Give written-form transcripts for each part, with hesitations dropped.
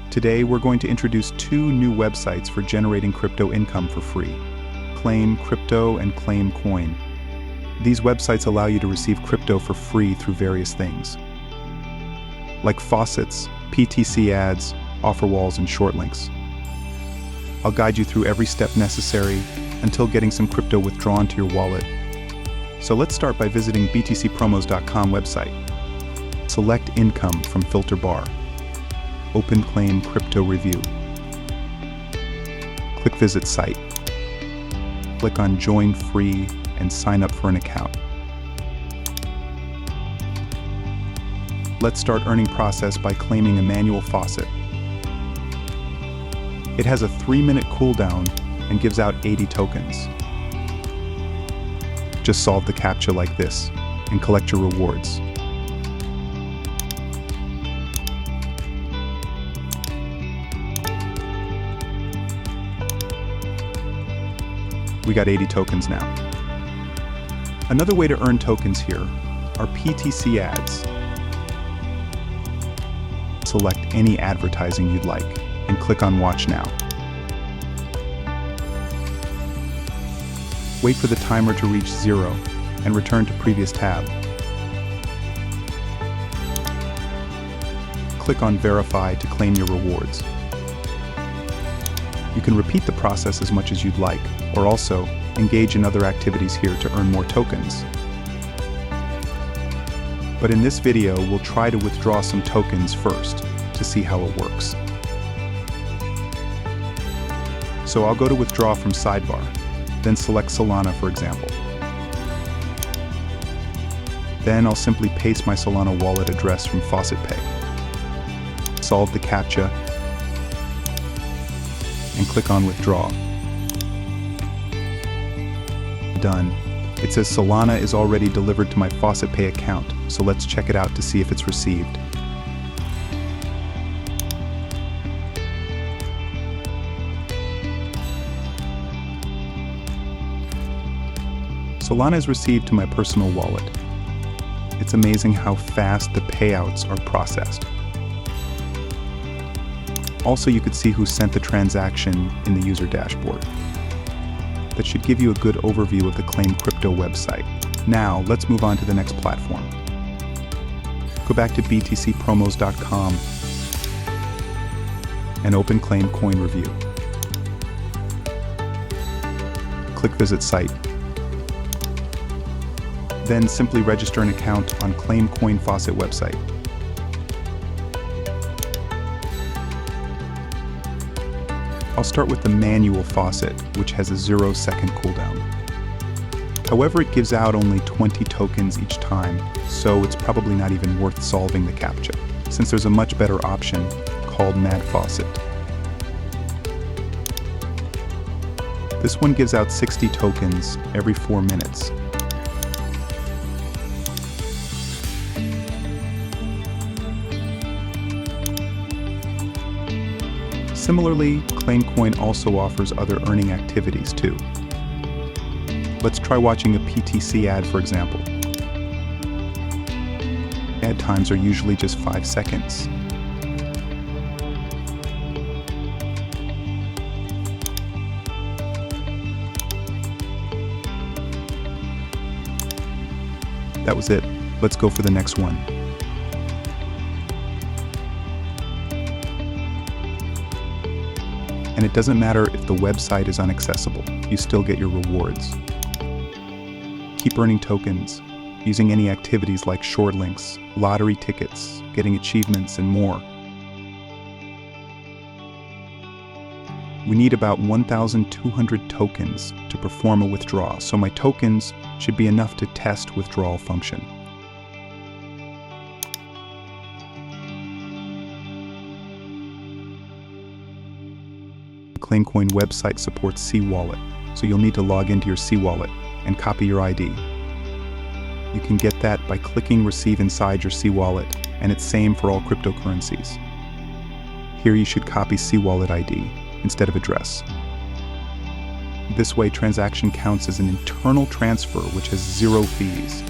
Today, we're going to introduce two new websites for generating crypto income for free: Claim Crypto and Claim Coin. These websites allow you to receive crypto for free through various things, like faucets, PTC ads, offer walls, and short links. I'll guide you through every step necessary until getting some crypto withdrawn to your wallet. So let's start by visiting btcpromos.com website. Select Income from filter bar. Open Claim Crypto Review. Click Visit Site. Click on Join Free and sign up for an account. Let's start earning process by claiming a manual faucet. It has a 3-minute cooldown and gives out 80 tokens. Just solve the CAPTCHA like this and collect your rewards. We got 80 tokens now. Another way to earn tokens here are PTC ads. Select any advertising you'd like and click on Watch Now. Wait for the timer to reach 0 and return to previous tab. Click on Verify to claim your rewards. You can repeat the process as much as you'd like, or also engage in other activities here to earn more tokens. But in this video, we'll try to withdraw some tokens first to see how it works. So I'll go to Withdraw from Sidebar, then select Solana, for example. Then I'll simply paste my Solana wallet address from Faucet Pay. Solve the CAPTCHA and click on Withdraw. Done. It says Solana is already delivered to my Faucet Pay account, so let's check it out to see if it's received. Solana is received to my personal wallet. It's amazing how fast the payouts are processed. Also, you could see who sent the transaction in the user dashboard. That should give you a good overview of the Claim Crypto website. Now, let's move on to the next platform. Go back to btcpromos.com and open Claim Coin Review. Click Visit Site. Then simply register an account on Claim Coin Faucet website. I'll start with the manual faucet, which has a 0-second cooldown. However, it gives out only 20 tokens each time, so it's probably not even worth solving the CAPTCHA, since there's a much better option called Mad Faucet. This one gives out 60 tokens every 4 minutes. Similarly, ClaimCoin also offers other earning activities too. Let's try watching a PTC ad, for example. Ad times are usually just 5 seconds. That was it. Let's go for the next one. And it doesn't matter if the website is inaccessible, you still get your rewards. Keep earning tokens, using any activities like short links, lottery tickets, getting achievements, and more. We need about 1,200 tokens to perform a withdrawal, so my tokens should be enough to test withdrawal function. The ClaimCoin website supports Cwallet, so you'll need to log into your Cwallet and copy your ID. You can get that by clicking Receive inside your Cwallet, and it's same for all cryptocurrencies. Here you should copy Cwallet ID instead of address. This way, transaction counts as an internal transfer which has 0 fees.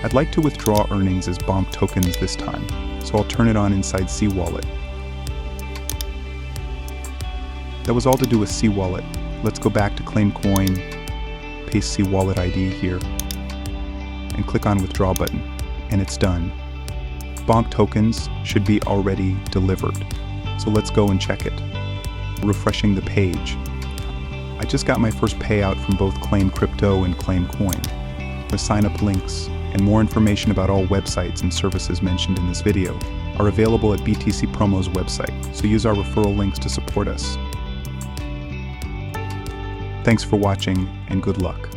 I'd like to withdraw earnings as Bonk tokens this time, so I'll turn it on inside Cwallet. That was all to do with Cwallet. Let's go back to Claim Coin, paste Cwallet ID here, and click on Withdraw button, and it's done. Bonk tokens should be already delivered. So let's go and check it. Refreshing the page. I just got my first payout from both Claim Crypto and Claim Coin. The sign-up links and more information about all websites and services mentioned in this video are available at BTC Promo's website, so use our referral links to support us. Thanks for watching, and good luck.